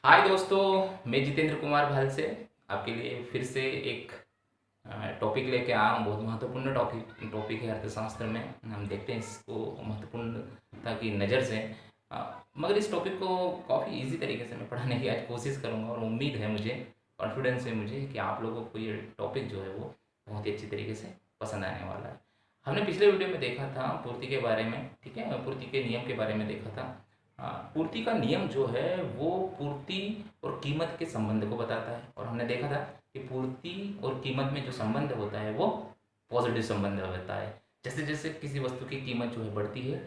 हाय दोस्तों, मैं जितेंद्र कुमार भाल से आपके लिए फिर से एक टॉपिक लेके आया हूँ। बहुत महत्वपूर्ण टॉपिक टॉपिक है अर्थशास्त्र में। हम देखते हैं इसको महत्वपूर्णता की नज़र से। मगर इस टॉपिक को काफ़ी इजी तरीके से मैं पढ़ाने की आज कोशिश करूँगा और उम्मीद है मुझे, कॉन्फिडेंस है मुझे कि आप लोगों को ये टॉपिक जो है वो बहुत ही अच्छी तरीके से पसंद आने वाला है। हमने पिछले वीडियो में देखा था पूर्ति के बारे में, ठीक है, पूर्ति के नियम के बारे में देखा था। पूर्ति का नियम जो है वो पूर्ति और कीमत के संबंध को बताता है, और हमने देखा था कि पूर्ति और कीमत में जो संबंध होता है वो पॉजिटिव संबंध होता है। जैसे जैसे किसी वस्तु की कीमत जो है बढ़ती है,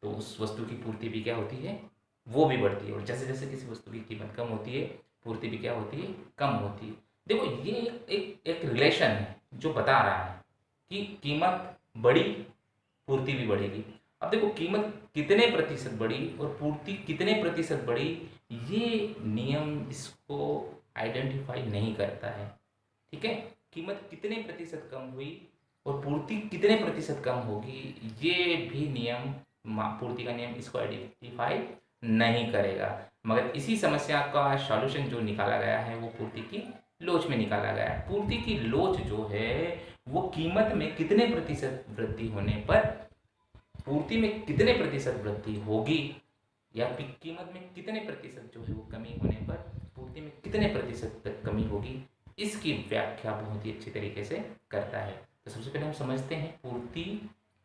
तो उस वस्तु की पूर्ति भी क्या होती है, वो भी बढ़ती है। और जैसे जैसे किसी वस्तु की कीमत कम होती है, पूर्ति भी क्या होती है, कम होती है। देखो, ये एक रिलेशन है जो बता रहा है कि कीमत बढ़ी, पूर्ति भी बढ़ेगी। अब देखो, कीमत कितने प्रतिशत बढ़ी और पूर्ति कितने प्रतिशत बढ़ी, ये नियम इसको आइडेंटिफाई नहीं करता है। ठीक है, कीमत कितने प्रतिशत कम हुई और पूर्ति कितने प्रतिशत कम होगी, ये भी नियम, पूर्ति का नियम इसको आइडेंटिफाई नहीं करेगा। मगर इसी समस्या का सॉल्यूशन जो निकाला गया है वो पूर्ति की लोच में निकाला गया है। पूर्ति की लोच जो है वो कीमत में कितने प्रतिशत वृद्धि होने पर पूर्ति में कितने प्रतिशत वृद्धि होगी, या फिर कीमत में कितने प्रतिशत जो है वो कमी होने पर पूर्ति में कितने प्रतिशत तक कमी होगी, इसकी व्याख्या बहुत ही अच्छी तरीके से करता है। तो सबसे पहले हम समझते हैं पूर्ति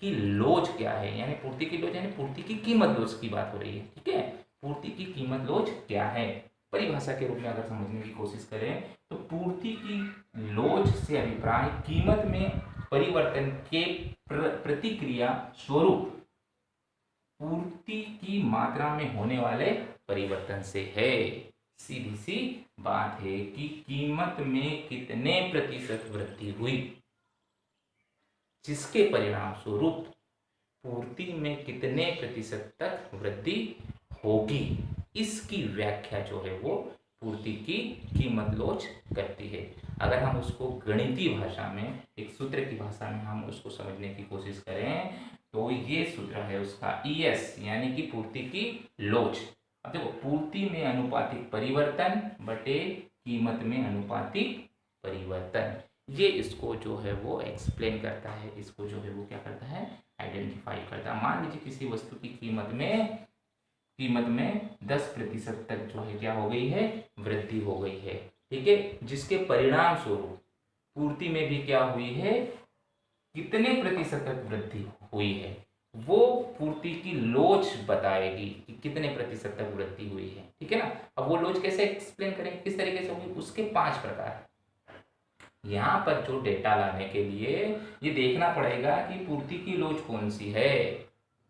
की लोच क्या है। यानी पूर्ति की लोच यानी पूर्ति की कीमत लोच की बात हो रही है। ठीक है, पूर्ति की कीमत लोच क्या है, परिभाषा के रूप में अगर समझने की कोशिश करें तो पूर्ति की लोच से अभिप्राय कीमत में परिवर्तन के प्रतिक्रिया स्वरूप पूर्ति की मात्रा में होने वाले परिवर्तन से है। सीधी सी बात है कि कीमत में कितने प्रतिशत वृद्धि हुई, जिसके परिणाम स्वरूप पूर्ति में कितने प्रतिशत तक वृद्धि होगी, इसकी व्याख्या जो है वो पूर्ति की कीमत लोच करती है। अगर हम उसको गणितीय भाषा में, एक सूत्र की भाषा में हम उसको समझने की कोशिश करें तो ये सूत्र है उसका ES, यानी कि पूर्ति की लोच। अब देखो, पूर्ति में अनुपातिक परिवर्तन बटे कीमत में अनुपातिक परिवर्तन, ये इसको जो है वो एक्सप्लेन करता है, इसको जो है वो क्या करता है, आइडेंटिफाई करता है। मान लीजिए किसी वस्तु की कीमत में 10% तक जो है क्या हो गई है, वृद्धि हो गई है। ठीक है, जिसके परिणाम स्वरूप पूर्ति में भी क्या हुई है, कितने प्रतिशत तक वृद्धि हुई है, वो पूर्ति की लोच बताएगी कि कितने प्रतिशत तक वृद्धि हुई है। ठीक है ना। अब वो लोच कैसे एक्सप्लेन करें, किस तरीके से होगी, उसके 5 प्रकार। यहाँ पर जो डेटा लाने के लिए ये देखना पड़ेगा कि पूर्ति की लोच कौन सी है,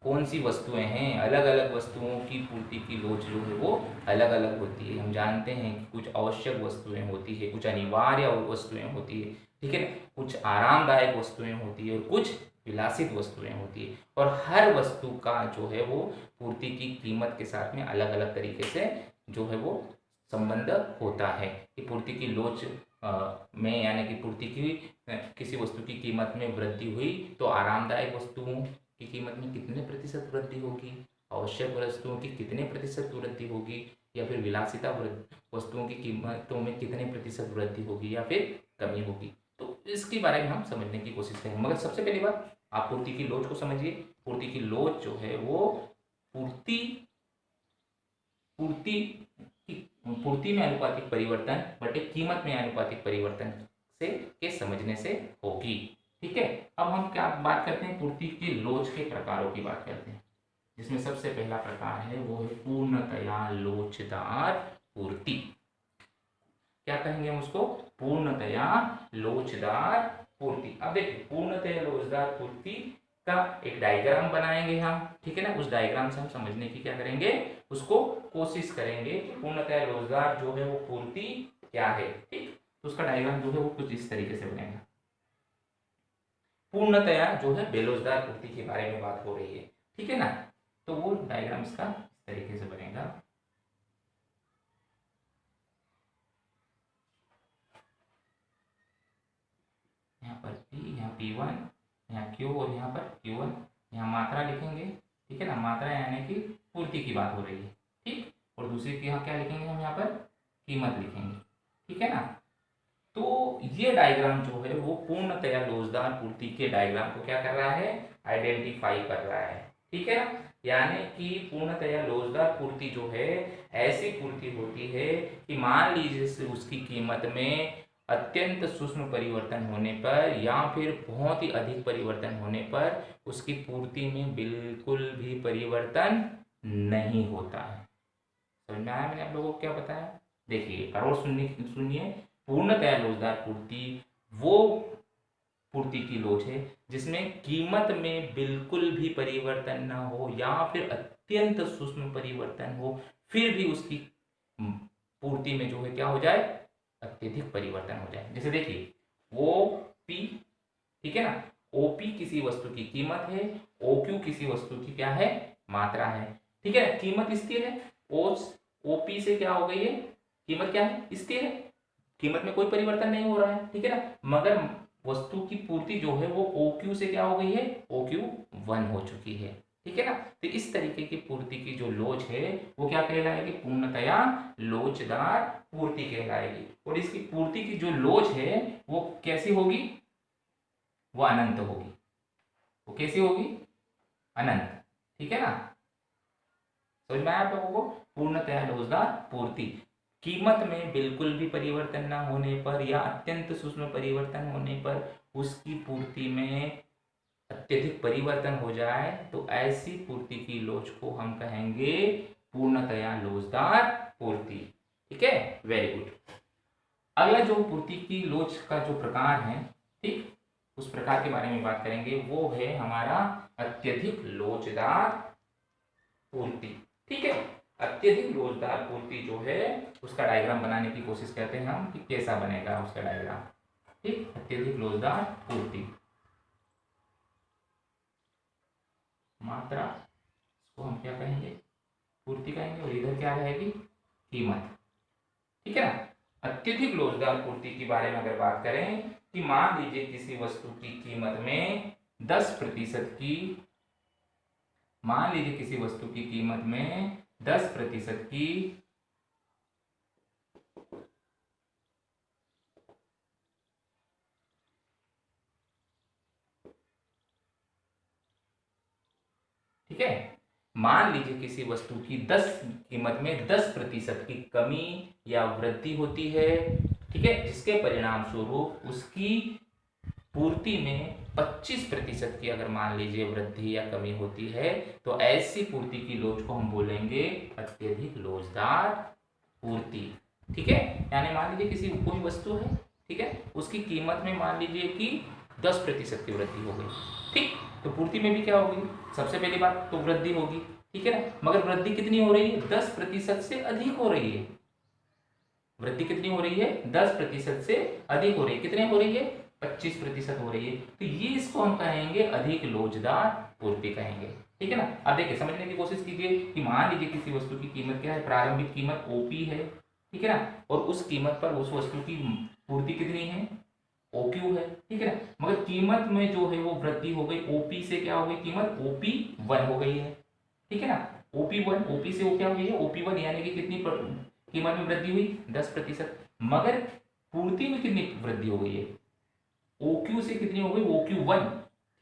कौन सी वस्तुएं हैं। अलग अलग वस्तुओं की पूर्ति की लोच जो है वो अलग अलग होती है। हम जानते हैं कि कुछ आवश्यक वस्तुएं होती है, कुछ अनिवार्य वस्तुएं होती है, ठीक है ना, कुछ आरामदायक वस्तुएं होती है और कुछ विलासित वस्तुएं होती है। और हर वस्तु का जो है वो पूर्ति की कीमत के साथ में अलग अलग तरीके से जो है वो संबंध होता है कि पूर्ति की लोच में, यानी कि पूर्ति की किसी वस्तु की कीमत में वृद्धि हुई तो आरामदायक वस्तुओं की कीमत में कितने प्रतिशत वृद्धि होगी, आवश्यक वस्तुओं की कितने प्रतिशत वृद्धि होगी, या फिर विलासिता वस्तुओं की कीमतों में कितने प्रतिशत वृद्धि होगी या फिर कमी होगी। तो इसके बारे में हम समझने की कोशिश करेंगे। मगर सबसे पहली बात, आप पूर्ति की लोच को समझिए। पूर्ति की लोच जो है वो पूर्ति पूर्ति पूर्ति में अनुपातिक परिवर्तन बटे कीमत में अनुपातिक परिवर्तन से के समझने से होगी। ठीक है, अब हम क्या बात करते हैं, पूर्ति की लोच के प्रकारों की बात करते हैं, जिसमें सबसे पहला प्रकार है वो है पूर्णतया लोचदार पूर्ति। क्या कहेंगे हम उसको, पूर्णतया लोचदार पूर्ति। अब देखिए, पूर्णतया लोचदार पूर्ति का एक डायग्राम बनाएंगे हम। ठीक है ना, उस डायग्राम से हम समझने की क्या करेंगे, उसको कोशिश करेंगे कि पूर्णतया लोचदार जो है वो पूर्ति क्या है। ठीक, तो उसका डायग्राम जो है वो कुछ इस तरीके से बनेगा। पूर्णतया जो है बेलोचदार पूर्ति के बारे में बात हो रही है, ठीक है ना। तो वो डायग्राम इसका इस तरीके से बनेगा। यहाँ पर P, यहाँ P1, यहाँ Q और यहाँ पर Q1, यहाँ मात्रा लिखेंगे। ठीक है ना, मात्रा यानी कि पूर्ति की बात हो रही है। ठीक, और दूसरे की यहाँ क्या लिखेंगे, हम यहाँ पर कीमत लिखेंगे, ठीक है ना। तो ये डायग्राम जो है वो पूर्णतया लोचदार पूर्ति के डायग्राम को क्या कर रहा है, आइडेंटिफाई कर रहा है, ठीक है ना। यानी कि पूर्णतया लोचदार पूर्ति जो है ऐसी पूर्ति होती है कि मान लीजिए से उसकी कीमत में अत्यंत सूक्ष्म परिवर्तन होने पर या फिर बहुत ही अधिक परिवर्तन होने पर उसकी पूर्ति में बिल्कुल भी परिवर्तन नहीं होता है। समझ में आया मैंने आप लोगों को क्या बताया? देखिए और सुनिए, पूर्णतया लोचदार पूर्ति वो पूर्ति की लोच है जिसमें कीमत में बिल्कुल भी परिवर्तन ना हो या फिर अत्यंत सूक्ष्म परिवर्तन हो, फिर भी उसकी पूर्ति में जो है क्या हो जाए, अत्यधिक परिवर्तन हो जाए। जैसे देखिए OP, ठीक है ना, OP किसी वस्तु की कीमत है, OQ किसी वस्तु की क्या है, मात्रा है, ठीक है। कीमत स्थिर है, OP से क्या हो गई है, कीमत क्या है, स्थिर है, कीमत में कोई परिवर्तन नहीं हो रहा है, ठीक है ना। मगर वस्तु की पूर्ति जो है वो OQ से क्या हो गई है, OQ1 हो चुकी है, ठीक है ना। तो इस तरीके की पूर्ति की जो लोच है वो क्या कहलाएगी, पूर्णतया लोचदार पूर्ति कहलाएगी। और इसकी पूर्ति की जो लोच है वो कैसी होगी, वो अनंत होगी। वो कैसी होगी, अनंत, ठीक है ना। समझ में आया आप लोगों को? पूर्णतया लोचदार पूर्ति, कीमत में बिल्कुल भी परिवर्तन न होने पर या अत्यंत सूक्ष्म परिवर्तन होने पर उसकी पूर्ति में अत्यधिक परिवर्तन हो जाए तो ऐसी पूर्ति की लोच को हम कहेंगे पूर्णतया लोचदार पूर्ति, ठीक है। Very good. अगला जो पूर्ति की लोच का जो प्रकार है, ठीक, उस प्रकार के बारे में बात करेंगे, वो है हमारा अत्यधिक लोचदार पूर्ति, ठीक है। अत्यधिक लोचदार पूर्ति जो है उसका डायग्राम बनाने की कोशिश करते हैं हम कि कैसा बनेगा उसका डायग्राम, ठीक। अत्यधिक लोचदार पूर्ति, मात्रा इसको हम क्या कहेंगे, पूर्ति कहेंगे, और इधर क्या रहेगी, कीमत, ठीक है ना। अत्यधिक लोचदार पूर्ति के बारे में अगर बात करें कि मान लीजिए किसी वस्तु की कीमत में 10% की, मान लीजिए किसी वस्तु की कीमत में 10% की ठीक है, मान लीजिए किसी वस्तु की 10 कीमत में 10% की कमी या वृद्धि होती है, ठीक है, जिसके परिणाम स्वरूप उसकी पूर्ति में 25% की अगर मान लीजिए वृद्धि या कमी होती है तो ऐसी पूर्ति की लोच को हम बोलेंगे अत्यधिक लोचदार पूर्ति, ठीक है। यानी मान लीजिए किसी कोई वस्तु है, ठीक है, उसकी कीमत में मान लीजिए कि 10% की वृद्धि हो गई, ठीक, तो पूर्ति में भी क्या होगी, सबसे पहली बात तो वृद्धि होगी, ठीक है ना। मगर वृद्धि कितनी हो रही है, 10% से अधिक हो रही है। वृद्धि कितनी हो रही है, 10% से अधिक हो रही है। कितने हो रही है, 25% हो रही है। तो ये इसको हम कहेंगे अधिक लोचदार पूर्ति कहेंगे, ठीक है ना। अब देखिए समझने की कोशिश कीजिए कि मान लीजिए किसी वस्तु की कीमत क्या है, प्रारंभिक कीमत OP है, ठीक है ना, और उस कीमत पर उस वस्तु की पूर्ति कितनी है, OQ है, ठीक है ना। मगर कीमत में जो है वो वृद्धि हो गई, OP से क्या हो गई, कीमत OP1 हो गई है, ठीक है ना। OP से वो क्या हो गई है, OP1, यानी कि कितनी कीमत में वृद्धि हुई, 10%। मगर पूर्ति में कितनी वृद्धि हो गई है, OQ से कितनी हो गई, OQ1,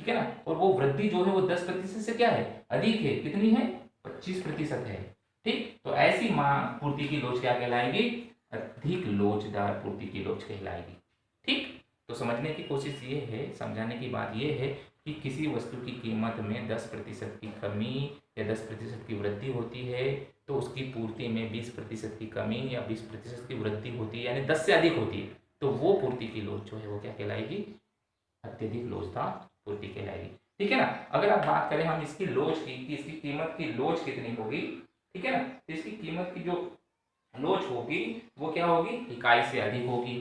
ठीक है ना। और वो वृद्धि जो है वो 10% से क्या है, अधिक है, कितनी है, 25% है, ठीक। तो ऐसी पूर्ति की लोच क्या कहलाएगी, अधिक लोचदार पूर्ति की लोच कहलाएगी, ठीक। तो समझने की कोशिश ये है, समझाने की बात ये है कि किसी वस्तु की कीमत में 10% की कमी या 10% की वृद्धि होती है तो उसकी पूर्ति में 20% की कमी या 20% की वृद्धि होती है, यानी 10 से अधिक होती है, तो वो पूर्ति की लोच जो है वो क्या कहलाएगी, अत्यधिक लोचदार पूर्ति कहलाएगी, ठीक है ना। अगर आप बात करें हम इसकी लोच की कि इसकी कीमत की लोच कितनी होगी, ठीक है ना, तो इसकी कीमत की जो लोच होगी वो क्या होगी, इकाई से अधिक होगी।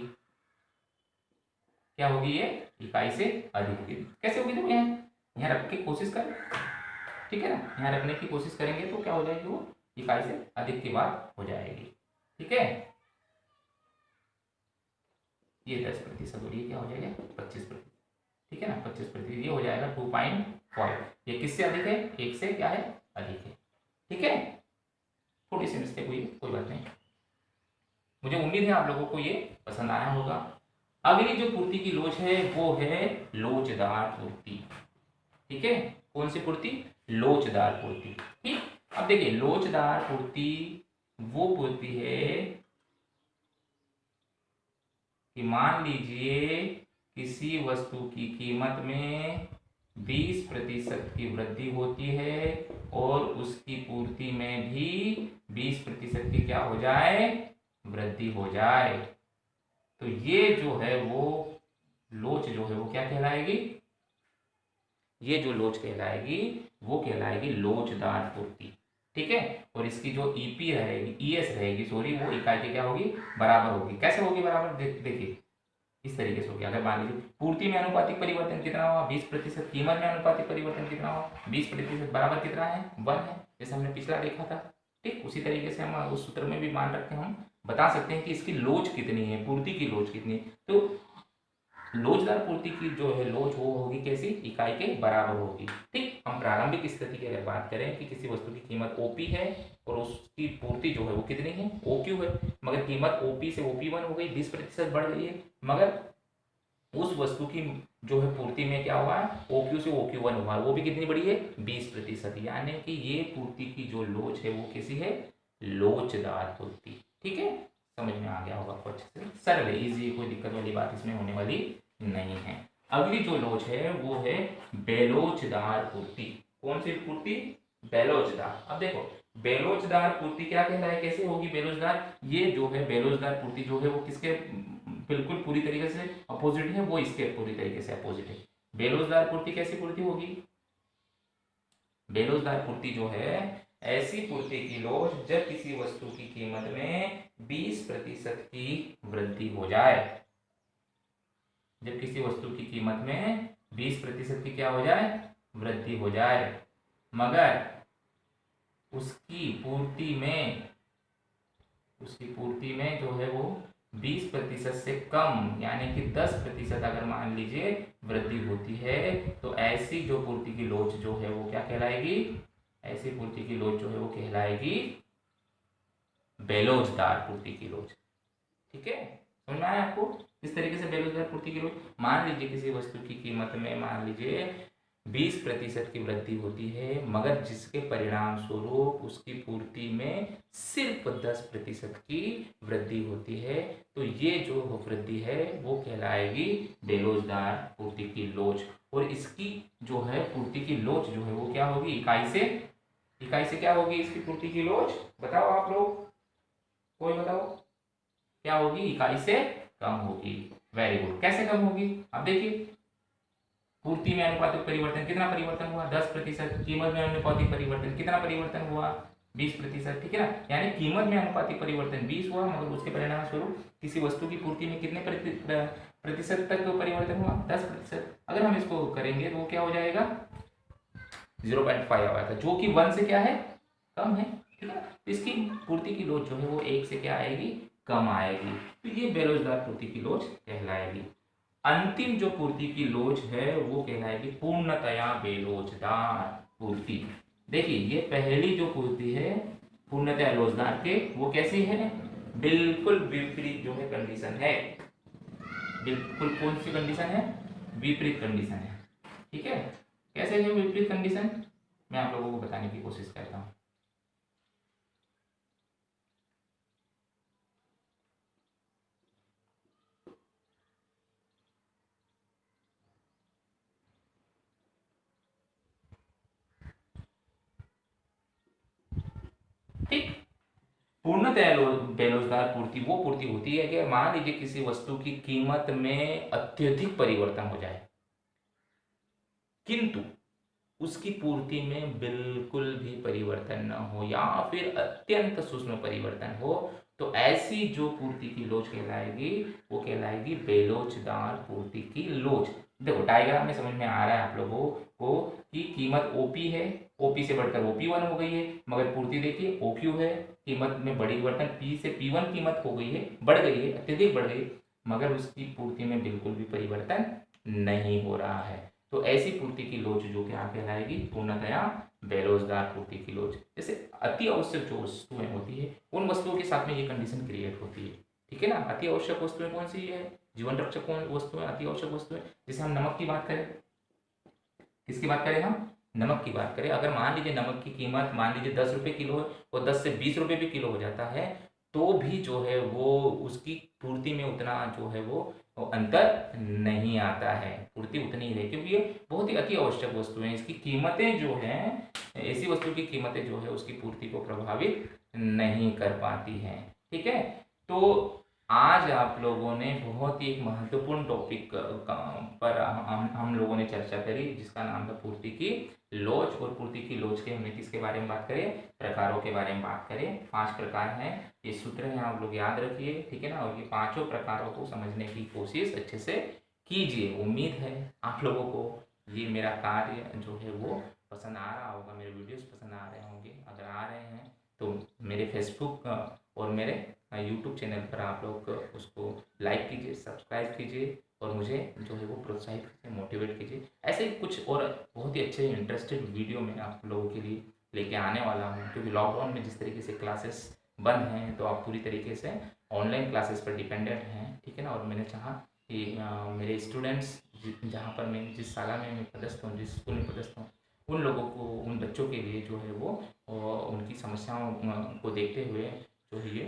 क्या होगी ये, इकाई से अधिक होगी। कैसे होगी, तो यहाँ रख के कोशिश करें, ठीक है ना, यहाँ रखने की कोशिश करेंगे तो क्या हो जाएगी, वो इकाई से अधिक की बात हो जाएगी, ठीक है। ये 10% और ये क्या हो जाएगा, 25%, ठीक है ना, 25%, ये हो जाएगा 2.5। ये किससे अधिक है, 1 से क्या है, अधिक है, ठीक है। थोड़ी सी मिस्टेक हुई, कोई बात नहीं। मुझे उम्मीद है आप लोगों को ये पसंद आया होगा। अगली जो पूर्ति की लोच है वो है लोचदार पूर्ति। ठीक है, कौन सी पूर्ति? लोचदार पूर्ति। ठीक, अब देखिए लोचदार पूर्ति वो पूर्ति है कि मान लीजिए किसी वस्तु की कीमत में 20% की वृद्धि होती है और उसकी पूर्ति में भी 20% की क्या हो जाए? वृद्धि हो जाए। तो ये जो है वो लोच जो है वो क्या कहलाएगी? ये जो लोच कहलाएगी वो कहलाएगी लोचदार पूर्ति। ठीक है, और इसकी जो ईपी रहेगी, ईएस रहेगी सॉरी, वो इकाई की क्या होगी? बराबर होगी। कैसे होगी बराबर? देखिए इस तरीके से होगी। अगर मान लीजिए पूर्ति में अनुपातिक परिवर्तन कितना हुआ? 20%। कीमत में अनुपातिक परिवर्तन कितना हुआ? 20% बराबर कितना है? 1 है, जैसे हमने पिछला देखा था। ठीक, उसी तरीके से हम उस सूत्र में भी मान रखते हैं, हम बता सकते हैं कि इसकी लोच कितनी है, पूर्ति की लोच कितनी है। तो लोचदार पूर्ति की जो है लोच वो होगी कैसी? इकाई के बराबर होगी। ठीक, हम प्रारंभिक स्थिति की अगर बात करें कि किसी वस्तु की कीमत ओपी है और उसकी पूर्ति जो है वो कितनी है? ओक्यू है, मगर कीमत ओपी से ओपी1 हो गई, 20% बढ़ गई है, मगर उस वस्तु की जो है पूर्ति में क्या हुआ है? ओक्यू से ओक्यू1 हुआ है, वो भी कितनी बढ़ी है? 20%। यानी कि ये पूर्ति की जो लोच है वो कैसी है? लोचदार पूर्ति। ठीक है, समझ में आ गया होगा आपको अच्छे से, सरल है, इजी, कोई दिक्कत वाली बात इसमें होने वाली नहीं है। अगली जो लोच है वो है बेलोचदार पूर्ति। कौन सी पूर्ति? बेलोचदार। अब देखो बेलोचदार पूर्ति क्या कहता है, कैसे होगी बेलोचदार? ये जो है बेलोचदार पूर्ति जो है वो किसके बिल्कुल पूरी तरीके से अपोजिट है? वो इसके पूरी तरीके से अपोजिट है। बेलोचदार पूर्ति कैसी पूर्ति होगी? बेलोचदार पूर्ति जो है ऐसी पूर्ति की लोच जब किसी वस्तु की कीमत में 20% की वृद्धि हो जाए। जब किसी वस्तु की कीमत में 20% की क्या हो जाए? वृद्धि हो जाए, मगर उसकी पूर्ति में जो है वो 20% से कम यानी कि 10% अगर मान लीजिए वृद्धि होती है, तो ऐसी जो पूर्ति की लोच जो है वो क्या कहलाएगी? ऐसी पूर्ति की लोच जो है वो कहलाएगी बेलोचदार पूर्ति की लोच। ठीक है, समझ में आया आपको किस तरीके से बेलोचदार पूर्ति की लोच? मान लीजिए किसी वस्तु की कीमत में मान लीजिए 20% की वृद्धि होती है, मगर जिसके परिणाम स्वरूप उसकी पूर्ति में सिर्फ 10% की वृद्धि होती है, तो ये जो वृद्धि है वो कहलाएगी बेलोचदार पूर्ति की लोच। और इसकी जो है पूर्ति की लोच जो है वो क्या होगी? इकाई से क्या होगी इसकी पूर्ति की लोच? बताओ आप लोग, कोई बताओ क्या होगी? इकाई से कम होगी। Very good. कैसे कम होगी? अब देखिए पूर्ति में अनुपातिक परिवर्तन कितना परिवर्तन हुआ? 10%। कीमत में अनुपातिक परिवर्तन कितना परिवर्तन हुआ? 20%। ठीक है ना, यानी कीमत में अनुपातिक परिवर्तन 20 हुआ, मगर उसके परिणाम स्वरूप किसी वस्तु की पूर्ति में कितने प्रतिशत तक परिवर्तन हुआ? 10%। अगर हम इसको करेंगे तो क्या हो जाएगा? 0.5 आया था, जो कि 1 से क्या है? कम है। ठीक है, तो इसकी पूर्ति की लोच जो है वो 1 से क्या आएगी? कम आएगी। तो ये बेलोचदार पूर्ति की लोच कहलाएगी। अंतिम जो पूर्ति की लोच है वो कहलाएगी पूर्णतया बेलोचदार पूर्ति। देखिए ये पहली जो पूर्ति है पूर्णतया लोचदार के, वो कैसी है? बिल्कुल विपरीत जो है कंडीशन है। बिल्कुल कौन सी कंडीशन है? विपरीत कंडीशन है। ठीक है, कैसे है विपरीत कंडीशन? मैं आप लोगों को बताने की कोशिश करता हूँ। ठीक, पूर्णतया बेरोजगार पूर्ति वो पूर्ति होती है कि मान लीजिए किसी वस्तु की कीमत में अत्यधिक परिवर्तन हो जाए, किंतु उसकी पूर्ति में बिल्कुल भी परिवर्तन न हो या फिर अत्यंत सूक्ष्म परिवर्तन हो, तो ऐसी जो पूर्ति की लोच कहलाएगी वो कहलाएगी बेलोचदार पूर्ति की लोच। देखो डायग्राम में समझ में आ रहा है आप लोगों को कि कीमत ओपी है, ओपी से बढ़कर ओपी1 हो गई है, मगर पूर्ति देखिए ओक्यू है, कीमत में बड़ी परिवर्तन पी से पी1 कीमत हो गई है, बढ़ गई है, अत्यधिक बढ़ गई, मगर उसकी पूर्ति में बिल्कुल भी परिवर्तन नहीं हो रहा है। तो ऐसी पूर्ति की लोच जो क्या कहलाएगी? पूर्णतया बेरोजगार पूर्ति की लोच, जैसे अति आवश्यक जो वस्तुएं होती है उन वस्तुओं के साथ में ये कंडीशन क्रिएट होती है। ठीक है ना, अति आवश्यक वस्तुएं कौन सी है, जीवन रक्षक कौन वस्तुएं, अति आवश्यक वस्तुएं। जैसे हम नमक की बात करें, किसकी बात करें, हम नमक की बात करें, अगर मान लीजिए नमक की कीमत मान लीजिए 10 रुपये किलो है और 10 से 20 रुपये भी किलो हो जाता है, तो भी जो है वो उसकी पूर्ति में उतना जो है वो अंतर नहीं आता है, पूर्ति उतनी ही है, क्योंकि ये बहुत ही अति आवश्यक वस्तु है। इसकी कीमतें जो हैं, ऐसी वस्तु की कीमतें जो है उसकी पूर्ति को प्रभावित नहीं कर पाती हैं। ठीक है, तो आज आप लोगों ने बहुत ही एक महत्वपूर्ण टॉपिक पर हम लोगों ने चर्चा करी, जिसका नाम था पूर्ति की लोच। और पूर्ति की लोच के हमने किसके बारे में बात करें, प्रकारों के बारे में बात करें। 5 प्रकार हैं, ये सूत्र हैं, आप लोग याद रखिए। ठीक है ना, और ये पांचों प्रकारों को समझने की कोशिश अच्छे से कीजिए। उम्मीद है आप लोगों को ये मेरा कार्य जो है वो पसंद आ रहा होगा, मेरे वीडियोस पसंद आ रहे होंगे। अगर आ रहे हैं तो मेरे फेसबुक और मेरे यूट्यूब चैनल पर आप लोग उसको लाइक कीजिए, सब्सक्राइब कीजिए और मुझे जो है वो प्रोत्साहित कीजिए, मोटिवेट कीजिए। ऐसे ही कुछ और बहुत ही अच्छे इंटरेस्टेड वीडियो मैं आप लोगों के लिए लेके आने वाला हूँ, क्योंकि लॉकडाउन में जिस तरीके से क्लासेस बंद हैं तो आप पूरी तरीके से ऑनलाइन क्लासेस पर डिपेंडेंट हैं। ठीक है ना, और मैंने चाहा कि मेरे स्टूडेंट्स जहाँ पर मैं जिस शाला में मैं पदस्थ हूँ, जिस स्कूल में पदस्थ हूँ, उन लोगों को, उन बच्चों के लिए जो है वो उनकी समस्याओं को देखते हुए जो ये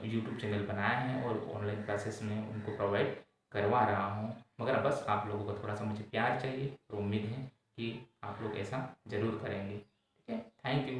यूट्यूब चैनल बनाया है और ऑनलाइन क्लासेस में उनको प्रोवाइड करवा रहा हूँ। मगर बस आप लोगों को थोड़ा सा मुझे प्यार चाहिए, और उम्मीद है कि आप लोग ऐसा ज़रूर करेंगे। ठीक है, थैंक यू।